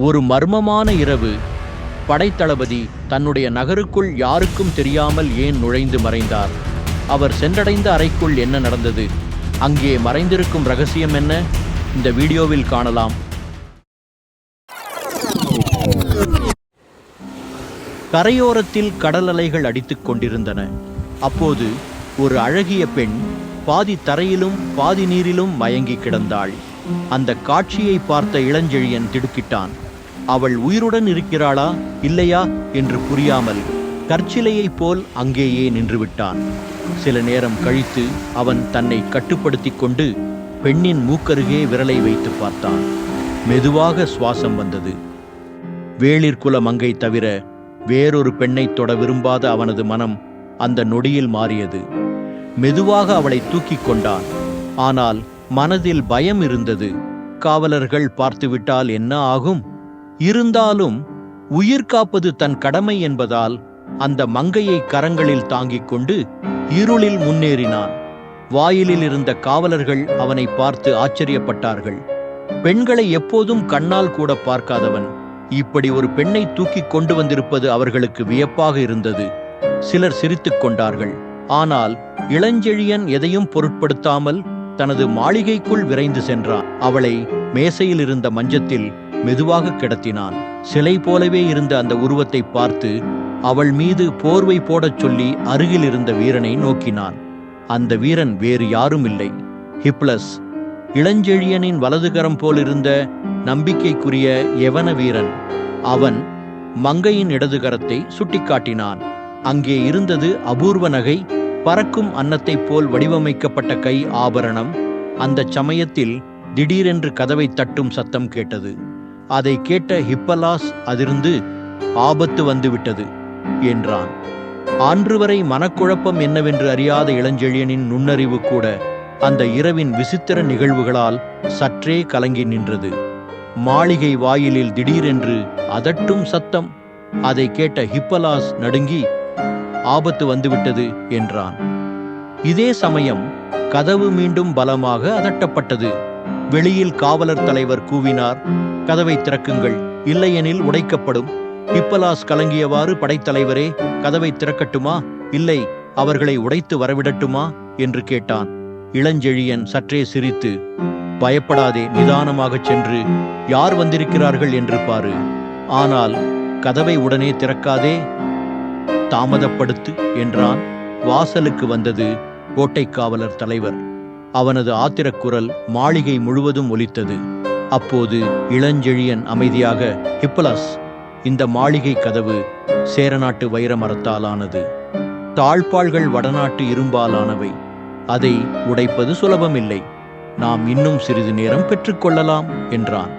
ஒரு மர்மமான இரவு. படைத்தளபதி தன்னுடைய நகருக்குள் யாருக்கும் தெரியாமல் ஏன் நுழைந்து மறைந்தார்? அவர் சென்றடைந்த அறைக்குள் என்ன நடந்தது? அங்கே மறைந்திருக்கும் ரகசியம் என்ன? இந்த வீடியோவில் காணலாம். கரையோரத்தில் கடல் அலைகள் அடித்துக் கொண்டிருந்தன. அப்போது ஒரு அழகிய பெண் பாதி தரையிலும் பாதி நீரிலும் மயங்கி கிடந்தாள். அந்த காட்சியை பார்த்த இளஞ்செழியன் திடுக்கிட்டான். அவள் உயிருடன் இருக்கிறாளா இல்லையா என்று புரியாமல் கற்சிலையைப் போல் அங்கேயே நின்றுவிட்டான். சில நேரம் கழித்து அவன் தன்னை கட்டுப்படுத்தி கொண்டு பெண்ணின் மூக்கருகே விரலை வைத்து பார்த்தான். மெதுவாக சுவாசம் வந்தது. வேளிர்குல மங்கை தவிர வேறொரு பெண்ணை தொட விரும்பாத அவனது மனம் அந்த நொடியில் மாறியது. மெதுவாக அவளை தூக்கிக் கொண்டான். ஆனால் மனதில் பயம் இருந்தது. காவலர்கள் பார்த்துவிட்டால் என்ன ஆகும்? இருந்தாலும் உயிர் காப்பது தன் கடமை என்பதால் அந்த மங்கையை கரங்களில் தாங்கிக் கொண்டு இருளில் முன்னேறினான். வாயிலில் இருந்த காவலர்கள் அவனை பார்த்து ஆச்சரியப்பட்டார்கள். பெண்களை எப்போதும் கண்ணால் கூட பார்க்காதவன் இப்படி ஒரு பெண்ணை தூக்கிக் கொண்டு வந்திருப்பது அவர்களுக்கு வியப்பாக இருந்தது. சிலர் சிரித்துக் கொண்டார்கள். ஆனால் இளஞ்செழியன் எதையும் பொருட்படுத்தாமல் தனது மாளிகைக்குள் விரைந்து சென்றான். அவளை மேசையில் இருந்த மஞ்சத்தில் மெதுவாக கிடத்தினான். சிலை போலவே இருந்த அந்த உருவத்தை பார்த்து அவள் மீது போர்வை போடச் சொல்லி அருகில் இருந்த வீரனை நோக்கினான். அந்த வீரன் வேறு யாரும் இல்லை, ஹிப்லஸ். இளஞ்செழியனின் வலதுகரம் போலிருந்த நம்பிக்கைக்குரிய யவன வீரன். அவன் மங்கையின் இடதுகரத்தை சுட்டிக்காட்டினான். அங்கே இருந்தது அபூர்வ நகை, பறக்கும் அன்னத்தைப் போல் வடிவமைக்கப்பட்ட கை ஆபரணம். அந்த சமயத்தில் திடீரென்று கதவை தட்டும் சத்தம் கேட்டது. அதை கேட்ட ஹிப்பலாஸ் அதிர்ந்து, ஆபத்து வந்துவிட்டது என்றான். ஆன்று வரை மனக்குழப்பம் என்னவென்று அறியாத இளஞ்செழியனின் நுண்ணறிவு கூட அந்த இரவின் விசித்திர நிகழ்வுகளால் சற்றே கலங்கி நின்றது. மாளிகை வாயிலில் திடீரென்று அதட்டும் சத்தம். அதை கேட்ட ஹிப்பலாஸ் நடுங்கி, ஆபத்து வந்துவிட்டது என்றான். இதே சமயம் கதவு மீண்டும் பலமாக அதட்டப்பட்டது. வெளியில் காவலர் தலைவர் கூவினார், கதவை திறக்குங்கள், இல்லையெனில் உடைக்கப்படும். ஹிப்பலாஸ் கலங்கியவாறு, படைத்தலைவரே, கதவை திறக்கட்டுமா, இல்லை அவர்களை உடைத்து வரவிடட்டுமா என்று கேட்டான். இளஞ்செழியன் சற்றே சிரித்து, பயப்படாதே, நிதானமாகச் சென்று யார் வந்திருக்கிறார்கள் என்று பாரு. ஆனால் கதவை உடனே திறக்காதே, தாமதப்படுத்து என்றான். வாசலுக்கு வந்தது கோட்டை காவலர் தலைவர். அவனது ஆத்திரக்குரல் மாளிகை முழுவதும் ஒலித்தது. அப்போது இளஞ்செழியன் அமைதியாக, ஹிப்பலாஸ், இந்த மாளிகை கதவு சேரநாட்டு வைர மரத்தாலானது. தாழ்பாள்கள் வடநாட்டு இரும்பாலானவை. அதை உடைப்பது சுலபமில்லை. நாம் இன்னும் சிறிது நேரம் பெற்றுக்கொள்ளலாம் என்றான்.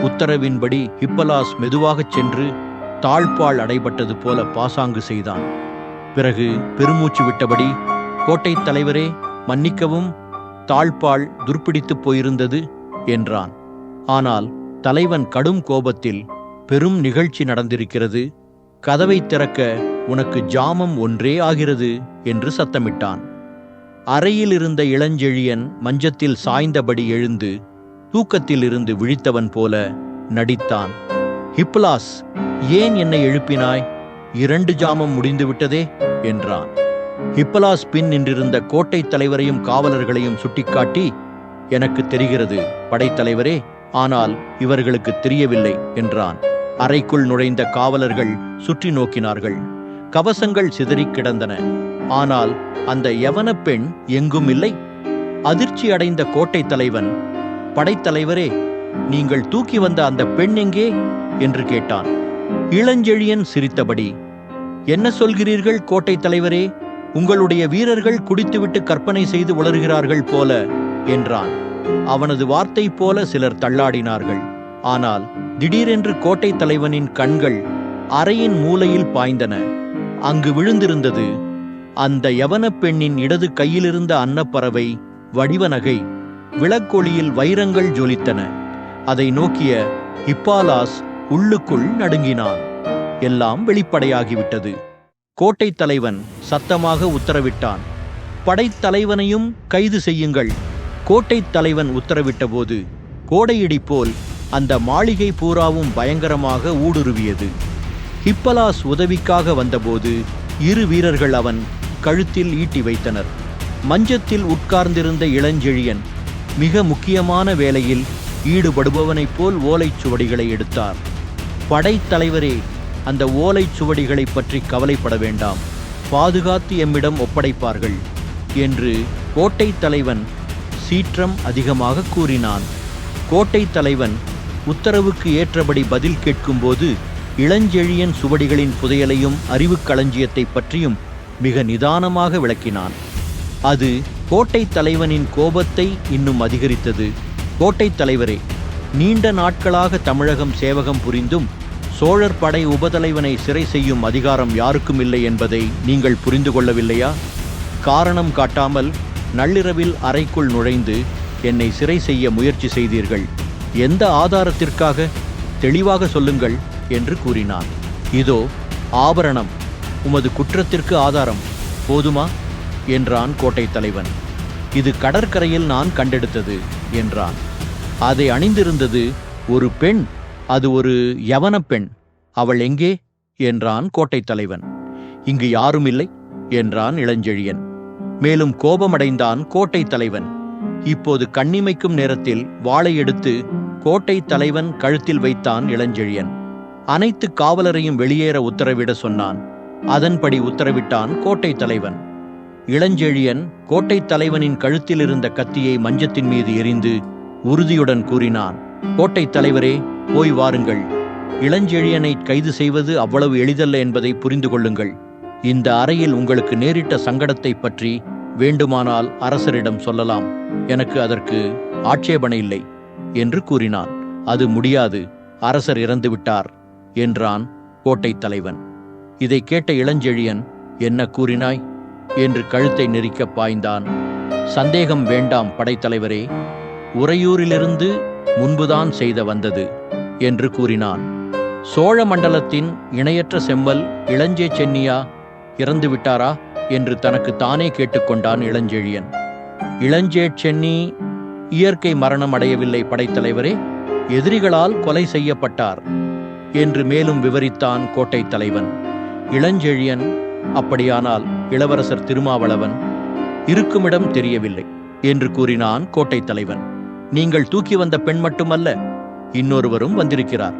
உத்தரவின்படி ஹிப்பலாஸ் மெதுவாகச் சென்று தாழ்பாள் அடைபட்டது போல பாசாங்கு செய்தான். பிறகு பெருமூச்சு விட்டபடி, கோட்டை தலைவரே, மன்னிக்கவும், தாழ்பாள் துர்ப்பிடித்து போயிருந்தது என்றான். ஆனால் தலைவன் கடும் கோபத்தில், பெரும் நிகழ்ச்சி நடந்திருக்கிறது, கதவை திறக்க உனக்கு ஜாமம் ஒன்றே ஆகிறது என்று சத்தமிட்டான். அறையில் இருந்த இளஞ்செழியன் மஞ்சத்தில் சாய்ந்தபடி எழுந்து தூக்கத்தில் இருந்து விழித்தவன் போல நடித்தான். ஹிப்பலாஸ், ஏன் என்னை எழுப்பினாய்? 2 ஜாமம் முடிந்துவிட்டதே என்றான். ஹிப்பலாஸ் பின் நின்றிருந்த கோட்டை தலைவரையும் காவலர்களையும் சுட்டிக்காட்டி, எனக்கு தெரிகிறது படைத்தலைவரே, ஆனால் இவர்களுக்கு தெரியவில்லை என்றான். அறைக்குள் நுழைந்த காவலர்கள் சுற்றி நோக்கினார்கள். கவசங்கள் சிதறிக் கிடந்தன. ஆனால் அந்த யவன பெண் எங்கும் இல்லை. அதிர்ச்சி அடைந்த கோட்டை தலைவன், படைத்தலைவரே, நீங்கள் தூக்கி வந்த அந்த பெண் எங்கே என்று கேட்டான். இளஞ்செழியன் சிரித்தபடி, என்ன சொல்கிறீர்கள் கோட்டை தலைவரே? உங்களுடைய வீரர்கள் குடித்துவிட்டு கற்பனை செய்து உளறுகிறார்கள் போல என்றான். அவனது வார்த்தை போல சிலர் தள்ளாடினார்கள். ஆனால் திடீரென்று கோட்டை தலைவனின் கண்கள் அறையின் மூலையில் பாய்ந்தன. அங்கு விழுந்திருந்தது அந்த யவன பெண்ணின் இடது கையிலிருந்த அன்னப்பறவை வடிவ நகை. விளக்கொளியில் வைரங்கள் ஜொலித்தன. அதை நோக்கிய ஹிப்பாலாஸ் உள்ளுக்குள் நடுங்கினான். எல்லாம் வெளிப்படையாகிவிட்டது. கோட்டை தலைவன் சத்தமாக உத்தரவிட்டான், படைத்தலைவனையும் கைது செய்யுங்கள். கோட்டை தலைவன் உத்தரவிட்ட போது கோடையிடி போல் அந்த மாளிகை பூராவும் பயங்கரமாக ஊடுருவியது. ஹிப்பலாஸ் உதவிக்காக வந்தபோது 2 வீரர்கள் அவன் கழுத்தில் ஈட்டி வைத்தனர். மஞ்சத்தில் உட்கார்ந்திருந்த இளஞ்செழியன் மிக முக்கியமான வேலையில் ஈடுபடுபவனைப் போல் ஓலைச்சுவடிகளை எடுத்தார். படைத்தலைவரே, அந்த ஓலைச்சுவடிகளை பற்றி கவலைப்பட வேண்டாம், பாதுகாத்து எம்மிடம் ஒப்படைப்பார்கள் என்று கோட்டை தலைவன் சீற்றம் அதிகமாக கூறினான். கோட்டை தலைவன் உத்தரவுக்கு ஏற்றபடி பதில் கேட்கும்போது இளஞ்செழியன் சுவடிகளின் புதையலையும் அறிவுக் களஞ்சியத்தை பற்றியும் மிக நிதானமாக விளக்கினான். அது கோட்டை தலைவனின் கோபத்தை இன்னும் அதிகரித்தது. கோட்டை தலைவரே, நீண்ட நாட்களாக தமிழகம் சேவகம் புரிந்தும் சோழர் படை உபதலைவனை சிறை செய்யும் அதிகாரம் யாருக்கும் இல்லை என்பதை நீங்கள் புரிந்து கொள்ளவில்லையா? காரணம் காட்டாமல் நள்ளிரவில் அறைக்குள் நுழைந்து என்னை சிறை செய்ய முயற்சி செய்தீர்கள். எந்த ஆதாரத்திற்காக? தெளிவாக சொல்லுங்கள் என்று கூறினான். இதோ ஆபரணம், உமது குற்றத்திற்கு ஆதாரம், போதுமா என்றான் கோட்டை தலைவன். இது கடற்கரையில் நான் கண்டெடுத்தது என்றான். அதை அணிந்திருந்தது ஒரு பெண், அது ஒரு யவனப் பெண். அவள் எங்கே என்றான் கோட்டை தலைவன். இங்கு யாரும் இல்லை என்றான் இளஞ்செழியன். மேலும் கோபமடைந்தான் கோட்டை தலைவன். இப்போது கண்ணிமைக்கும் நேரத்தில் வாளை எடுத்து கோட்டை தலைவன் கழுத்தில் வைத்தான் இளஞ்செழியன். அனைத்து காவலரையும் வெளியேற உத்தரவிட சொன்னான். அதன்படி உத்தரவிட்டான் கோட்டை தலைவன். இளஞ்செழியன் கோட்டை தலைவனின் கழுத்தில் இருந்த கத்தியை மஞ்சத்தின் மீது எறிந்து உறுதியுடன் கூறினான், கோட்டை தலைவரே, போய் வாருங்கள். இளஞ்செழியனை கைது செய்வது அவ்வளவு எளிதல்ல என்பதை புரிந்து கொள்ளுங்கள். இந்த அறையில் உங்களுக்கு நேரிட்ட சங்கடத்தை பற்றி வேண்டுமானால் அரசரிடம் சொல்லலாம். எனக்கு அதற்கு ஆட்சேபனை இல்லை என்று கூறினான். அது முடியாது, அரசர் இறந்துவிட்டார் என்றான் கோட்டை தலைவன். இதை கேட்ட இளஞ்செழியன், என்ன கூறினாய் என்று கழுத்தை நெரிக்க பாய்ந்தான். சந்தேகம் வேண்டாம் படைத்தலைவரே, உறையூரிலிருந்து முன்புதான் செய்த வந்தது என்று கூறினான். சோழ மண்டலத்தின் இணையற்ற செம்மல் இளஞ்சே சென்னியா இறந்துவிட்டாரா என்று தனக்கு தானே கேட்டுக்கொண்டான் இளஞ்செழியன். இளஞ்சே சென்னி இயற்கை மரணம் அடையவில்லை படைத்தலைவரே, எதிரிகளால் கொலை செய்யப்பட்டார் என்று மேலும் விவரித்தான் கோட்டை தலைவன். இளஞ்செழியன், அப்படியானால் இளவரசர் திருமாவளவன் இருக்குமிடம் தெரியவில்லை என்று கூறினான் கோட்டை தலைவன். நீங்கள் தூக்கி வந்த பெண் மட்டுமல்ல, இன்னொருவரும் வந்திருக்கிறார்.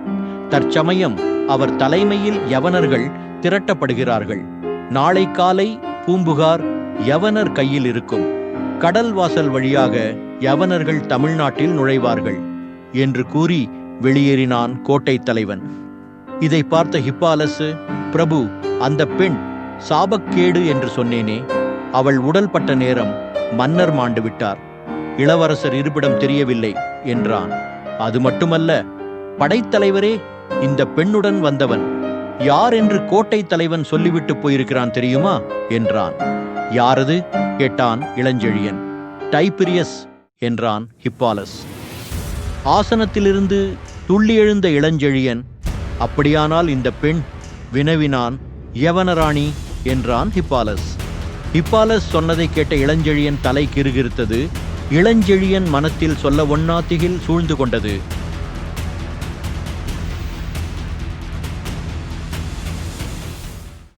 தற்சமயம் அவர் தலைமையில் யவனர்கள் திரட்டப்படுகிறார்கள். நாளை காலை பூம்புகார் யவனர் கையில் இருக்கும். கடல் வாசல் வழியாக யவனர்கள் தமிழ்நாட்டில் நுழைவார்கள் என்று கூறி வெளியேறினான் கோட்டை தலைவன். இதை பார்த்த ஹிப்பாலஸ், பிரபு, அந்த பெண் சாபக்கேடு என்று சொன்னேனே, அவள் உடல் பட்ட நேரம் மன்னர் மாண்டு விட்டார். இளவரசர் இருப்பிடம் தெரியவில்லை என்றான். அது மட்டுமல்ல படைத்தலைவரே, இந்த பெண்ணுடன் வந்தவன் யார் என்று கோட்டை தலைவன் சொல்லிவிட்டு போயிருக்கிறான் தெரியுமா என்றான். யாரது கேட்டான் இளஞ்செழியன். டைபிரியஸ் என்றான் ஹிப்பாலஸ். ஆசனத்திலிருந்து துள்ளி எழுந்த இளஞ்செழியன், அப்படியானால் இந்த பெண் வினவினான். யவனராணி என்றான் ஹிப்பாலஸ். ஹிப்பாலஸ் சொன்னதை கேட்ட இளஞ்செழியன் தலை கிறுகிறுத்தது. இளஞ்செழியன் மனத்தில் சொல்ல ஒண்ணா திகில் சூழ்ந்து கொண்டது.